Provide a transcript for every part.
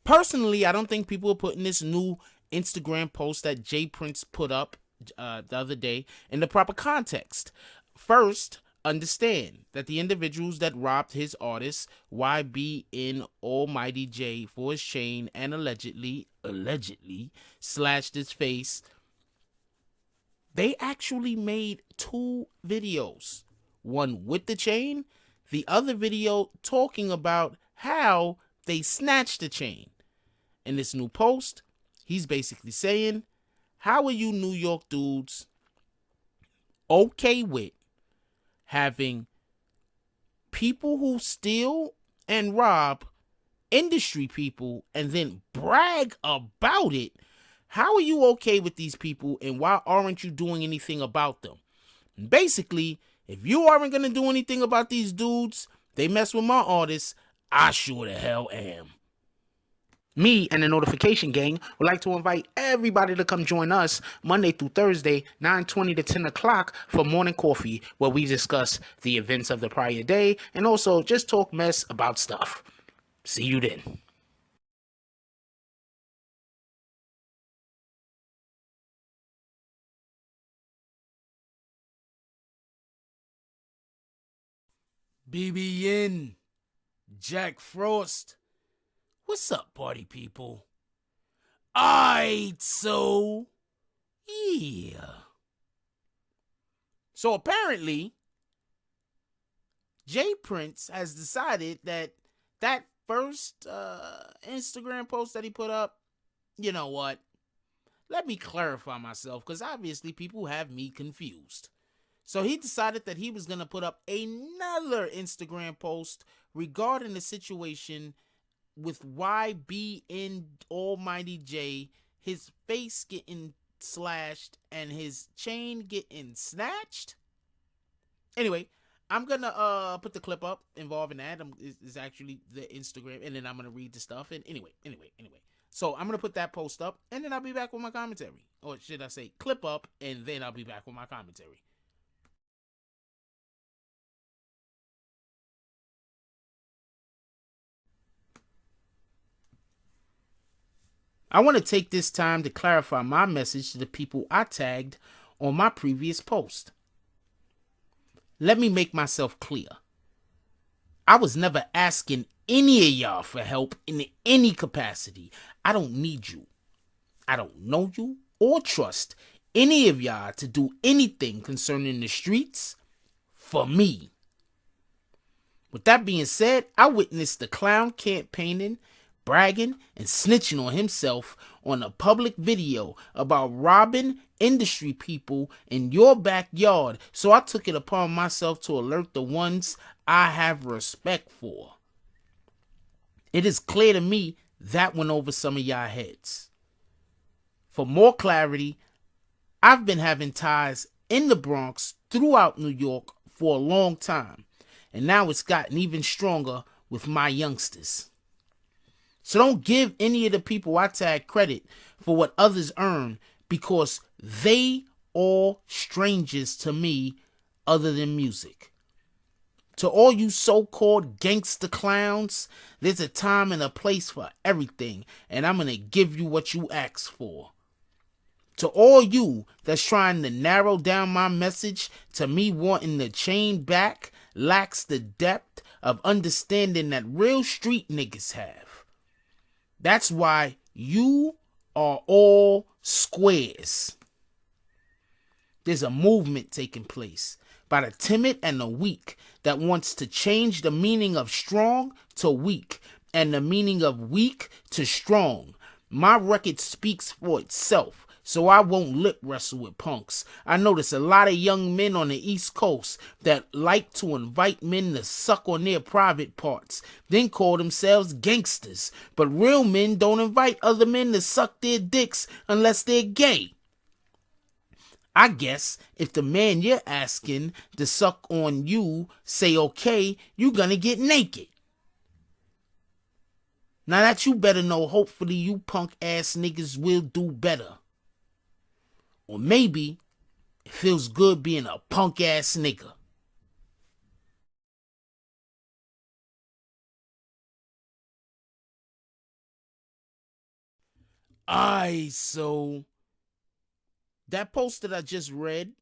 Personally, I don't think people are putting this new Instagram post that Jay Prince put up the other day in the proper context. First, understand that the individuals that robbed his artist YBN Almighty J for his chain and allegedly slashed his face, they actually made 2 videos. One with the chain, the other video talking about how they snatched the chain. In this new post, he's basically saying, how are you New York dudes okay with having people who steal and rob industry people and then brag about it? How are you okay with these people, and why aren't you doing anything about them? Basically, if you aren't going to do anything about these dudes, they mess with my artists, I sure the hell am. Me and the Notification Gang would like to invite everybody to come join us Monday through Thursday, 9:20 to 10 o'clock for morning coffee, where we discuss the events of the prior day and also just talk mess about stuff. See you then. BBN, Jack Frost. What's up, party people? Aight, so yeah. So apparently, Jay Prince has decided that first Instagram post that he put up, you know what? Let me clarify myself, because obviously people have me confused. So he decided that he was going to put up another Instagram post regarding the situation with YBN Almighty J, his face getting slashed and his chain getting snatched. Anyway, I'm gonna put the clip up involving that. Is actually the Instagram, and then I'm gonna read the stuff. And anyway. So I'm gonna put that post up, and then I'll be back with my commentary. Or should I say clip up, and then I'll be back with my commentary. I want to take this time to clarify my message to the people I tagged on my previous post. Let me make myself clear. I was never asking any of y'all for help in any capacity. I don't need you. I don't know you or trust any of y'all to do anything concerning the streets for me. With that being said, I witnessed the clown campaigning, bragging, and snitching on himself on a public video about robbing industry people in your backyard, so I took it upon myself to alert the ones I have respect for. It is clear to me that went over some of y'all heads. For more clarity, I've been having ties in the Bronx throughout New York for a long time, and now it's gotten even stronger with my youngsters. So don't give any of the people I tag credit for what others earn, because they all strangers to me other than music. To all you so-called gangster clowns, there's a time and a place for everything, and I'm going to give you what you ask for. To all you that's trying to narrow down my message to me wanting the chain back lacks the depth of understanding that real street niggas have. That's why you are all squares. There's a movement taking place by the timid and the weak that wants to change the meaning of strong to weak and the meaning of weak to strong. My record speaks for itself, so I won't lip wrestle with punks. I notice a lot of young men on the East Coast that like to invite men to suck on their private parts, then call themselves gangsters. But real men don't invite other men to suck their dicks unless they're gay. I guess if the man you're asking to suck on you say okay, you gonna get naked. Now that you better know, hopefully you punk ass niggas will do better. Or maybe it feels good being a punk ass nigga. So that post that I just read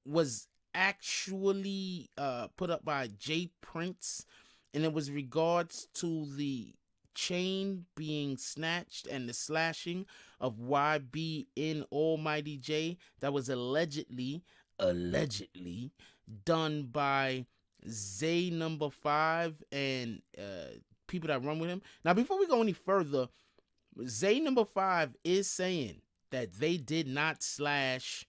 was actually put up by Jay Prince, and it was regards to the chain being snatched and the slashing of YBN Almighty J that was allegedly done by Zaenumbafive and people that run with him. Now, before we go any further, Zaenumbafive is saying that they did not slash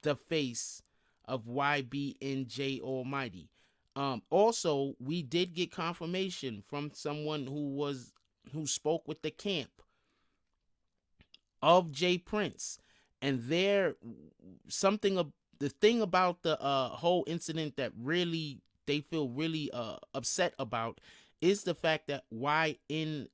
the face of YBNJ Almighty. Also, we did get confirmation from someone who spoke with the camp of Jay Prince, and there something of the thing about the whole incident that really they feel really upset about is the fact that YBN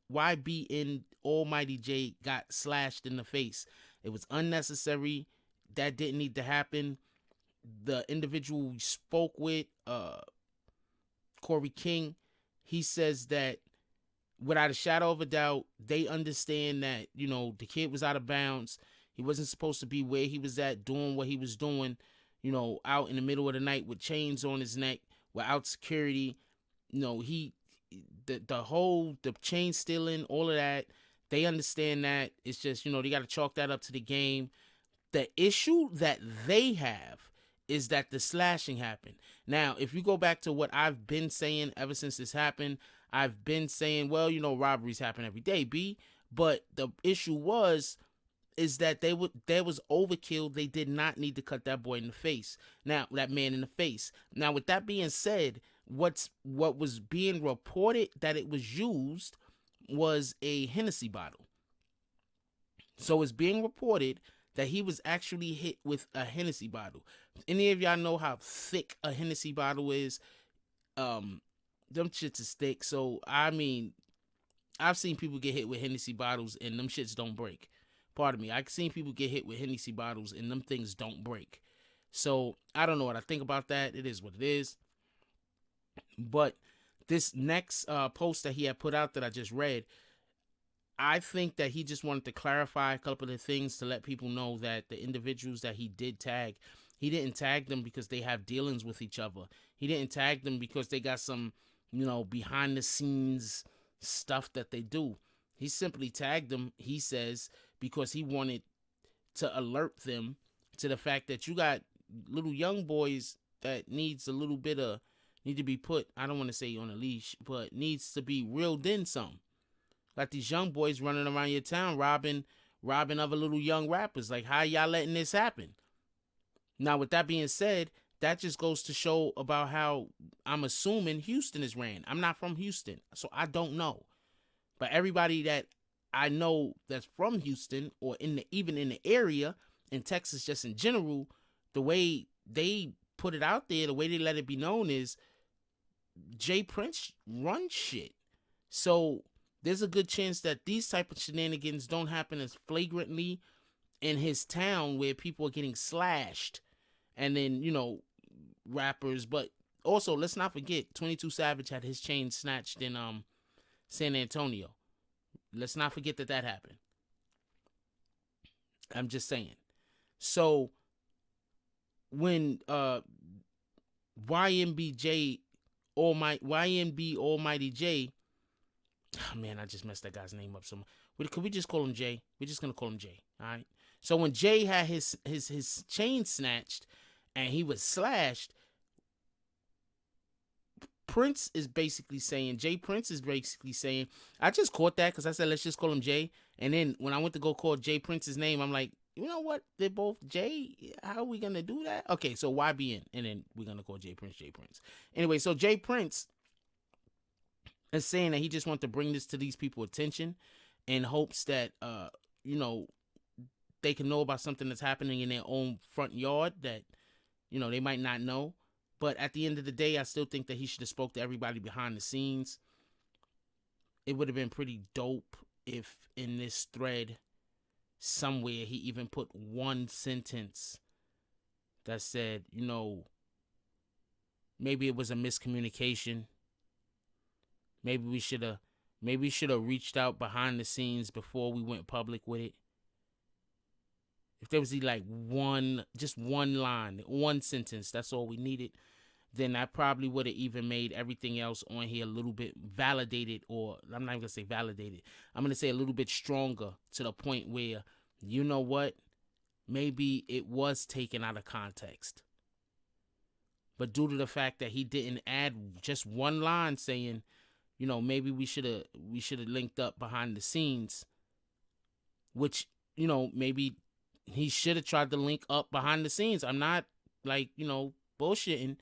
Almighty J got slashed in the face. It was unnecessary. That didn't need to happen. The individual we spoke with, Corey King, he says that without a shadow of a doubt, they understand that, the kid was out of bounds. He wasn't supposed to be where he was at doing what he was doing, out in the middle of the night with chains on his neck, without security. The chain stealing, all of that, they understand that. It's just, they got to chalk that up to the game. The issue that they have is that the slashing happened. Now, if you go back to what I've been saying ever since this happened, I've been saying, well, robberies happen every day, B. But the issue is that there was overkill. They did not need to cut that boy in the face. Now, that man in the face. Now, with that being said, what was being reported that it was used was a Hennessy bottle. So it's being reported that he was actually hit with a Hennessy bottle. Any of y'all know how thick a Hennessy bottle is? Them shits is thick. So, I mean, I've seen people get hit with Hennessy bottles and them shits don't break. Pardon me. I've seen people get hit with Hennessy bottles and them things don't break. So, I don't know what I think about that. It is what it is. But this next post that he had put out that I just read, I think that he just wanted to clarify a couple of things to let people know that the individuals that he did tag, he didn't tag them because they have dealings with each other. He didn't tag them because they got some, behind the scenes stuff that they do. He simply tagged them, he says, because he wanted to alert them to the fact that you got little young boys that need to be put, I don't want to say on a leash, but needs to be reeled in some. Got these young boys running around your town robbing other little young rappers. Like, how y'all letting this happen? Now, with that being said, that just goes to show about how I'm assuming Houston is ran. I'm not from Houston, so I don't know. But everybody that I know that's from Houston or even in the area, in Texas just in general, the way they put it out there, the way they let it be known is Jay Prince runs shit. So there's a good chance that these type of shenanigans don't happen as flagrantly in his town where people are getting slashed and then, rappers. But also, let's not forget, 22 Savage had his chain snatched in San Antonio. Let's not forget that happened. I'm just saying. So when YNB Almighty J, oh man, I just messed that guy's name up. So could we just call him Jay? We're just gonna call him Jay. All right. So when Jay had his chain snatched and he was slashed, Jay Prince is basically saying, I just caught that because I said let's just call him Jay. And then when I went to go call Jay Prince's name, I'm like, you know what? They're both Jay. How are we gonna do that? Okay, so YBN, and then we're gonna call Jay Prince. Anyway, so Jay Prince is saying that he just wants to bring this to these people's attention in hopes that they can know about something that's happening in their own front yard that they might not know. But at the end of the day, I still think that he should have spoke to everybody behind the scenes. It would have been pretty dope if in this thread somewhere he even put one sentence that said, maybe it was a miscommunication. Maybe we should have reached out behind the scenes before we went public with it. If there was like just one line, one sentence, that's all we needed, then I probably would have even made everything else on here a little bit validated, or I'm not even going to say validated. I'm going to say a little bit stronger, to the point where, you know what, maybe it was taken out of context. But due to the fact that he didn't add just one line saying, you know, maybe we should have linked up behind the scenes, which, you know, maybe he should have tried to link up behind the scenes. I'm not, like, you know, bullshitting.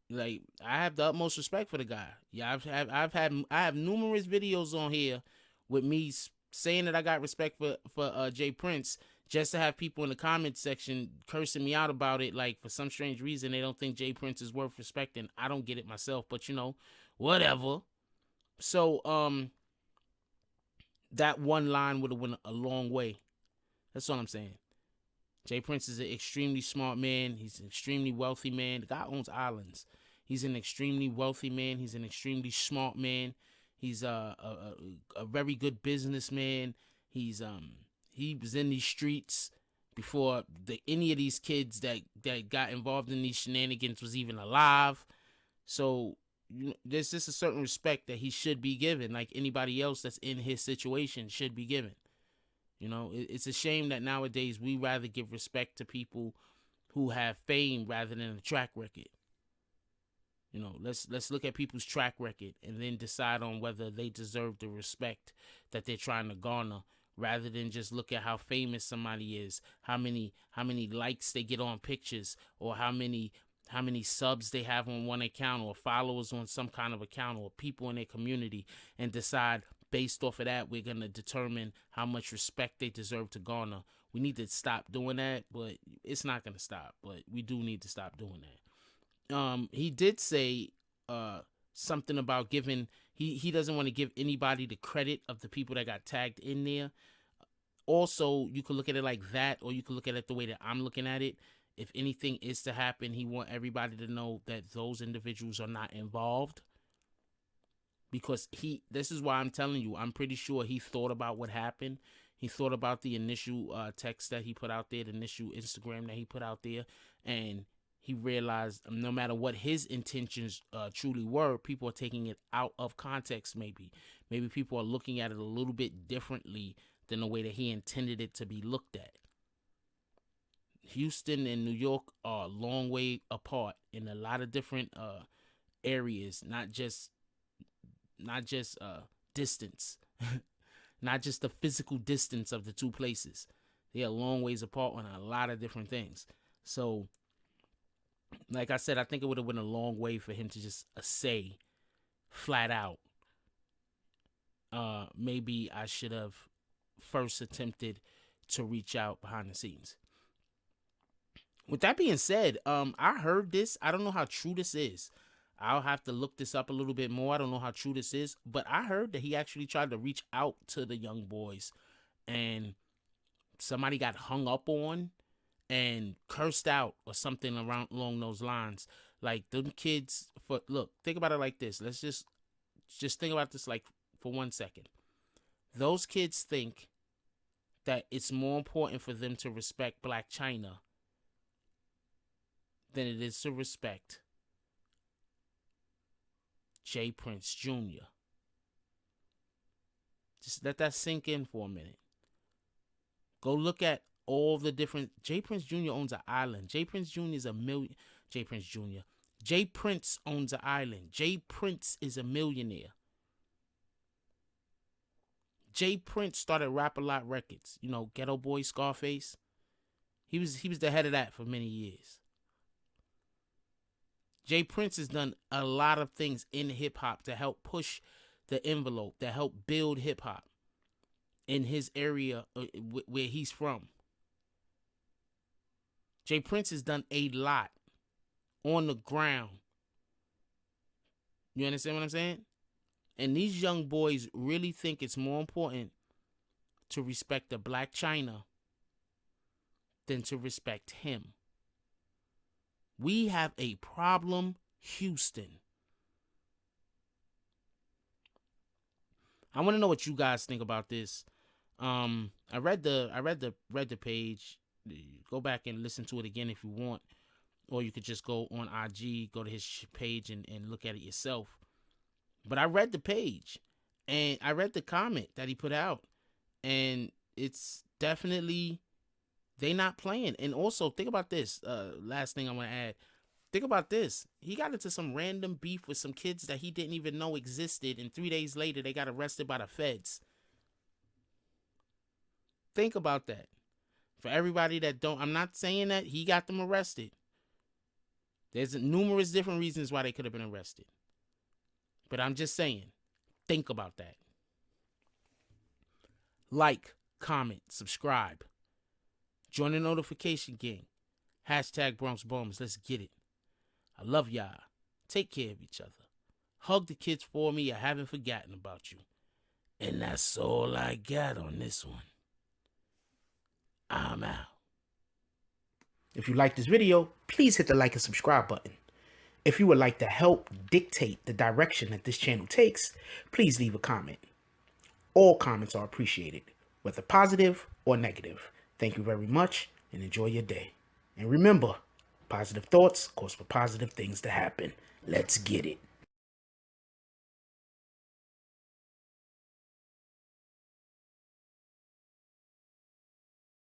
Like, I have the utmost respect for the guy. Yeah, I have numerous videos on here with me saying that I got respect for Jay Prince, just to have people in the comment section cursing me out about it. Like, for some strange reason, they don't think Jay Prince is worth respecting. I don't get it myself, but, you know, whatever. So, that one line would have went a long way. That's all I'm saying. Jay Prince is an extremely smart man. He's an extremely wealthy man. The guy owns islands. He's an extremely wealthy man. He's an extremely smart man. He's a very good businessman. He was in these streets before any of these kids that got involved in these shenanigans was even alive. So, you know, there's just a certain respect that he should be given, like anybody else that's in his situation should be given. You know, it's a shame that nowadays we rather give respect to people who have fame rather than a track record. You know, let's look at people's track record and then decide on whether they deserve the respect that they're trying to garner, rather than just look at how famous somebody is, how many likes they get on pictures, or how many subs they have on one account, or followers on some kind of account, or people in their community, and decide based off of that we're going to determine how much respect they deserve to garner. We need to stop doing that, but it's not going to stop. But we do need to stop doing that. He did say something about giving, he doesn't want to give anybody the credit of the people that got tagged in there. Also, you could look at it like that, or you could look at it the way that I'm looking at it. If anything is to happen, he want everybody to know that those individuals are not involved. Because this is why I'm telling you, I'm pretty sure he thought about what happened. He thought about the initial text that he put out there, the initial Instagram that he put out there, and he realized no matter what his intentions truly were, people are taking it out of context. Maybe people are looking at it a little bit differently than the way that he intended it to be looked at. Houston and New York are a long way apart in a lot of different areas, not just distance, not just the physical distance of the two places. They're a long ways apart on a lot of different things. So, like I said, I think it would have went a long way for him to just say flat out, maybe I should have first attempted to reach out behind the scenes. With that being said, I heard this. I don't know how true this is. I'll have to look this up a little bit more. I don't know how true this is, but I heard that he actually tried to reach out to the young boys, and somebody got hung up on and cursed out or something along those lines. Like, them kids, look, think about it like this. Let's just think about this like for 1 second. Those kids think that it's more important for them to respect Black China than it is to respect Jay Prince Jr. Just let that sink in for a minute. Go look at all the different. Jay Prince Jr. owns an island. Jay Prince Jr. is a million. Jay Prince Jr. Jay Prince owns an island. Jay Prince is a millionaire. Jay Prince started Rap-A-Lot Records. You know, Ghetto Boy, Scarface. He was the head of that for many years. Jay Prince has done a lot of things in hip-hop to help push the envelope, to help build hip-hop in his area where he's from. Jay Prince has done a lot on the ground. You understand what I'm saying? And these young boys really think it's more important to respect the Black China than to respect him. We have a problem, Houston. I want to know what you guys think about this. I read the page. Go back and listen to it again if you want. Or you could just go on IG, go to his page and look at it yourself. But I read the page and I read the comment that he put out. And it's definitely, they not playing. And also, think about this. Last thing I want to add. Think about this. He got into some random beef with some kids that he didn't even know existed. And 3 days later, they got arrested by the feds. Think about that. For everybody that don't, I'm not saying that he got them arrested. There's numerous different reasons why they could have been arrested. But I'm just saying, think about that. Like, comment, subscribe. Join the notification gang. Hashtag Bronx Bombers. Let's get it. I love y'all. Take care of each other. Hug the kids for me. I haven't forgotten about you. And that's all I got on this one. I'm out. If you like this video, please hit the like and subscribe button. If you would like to help dictate the direction that this channel takes, please leave a comment. All comments are appreciated, whether positive or negative. Thank you very much and enjoy your day. And remember, positive thoughts cause for positive things to happen. Let's get it.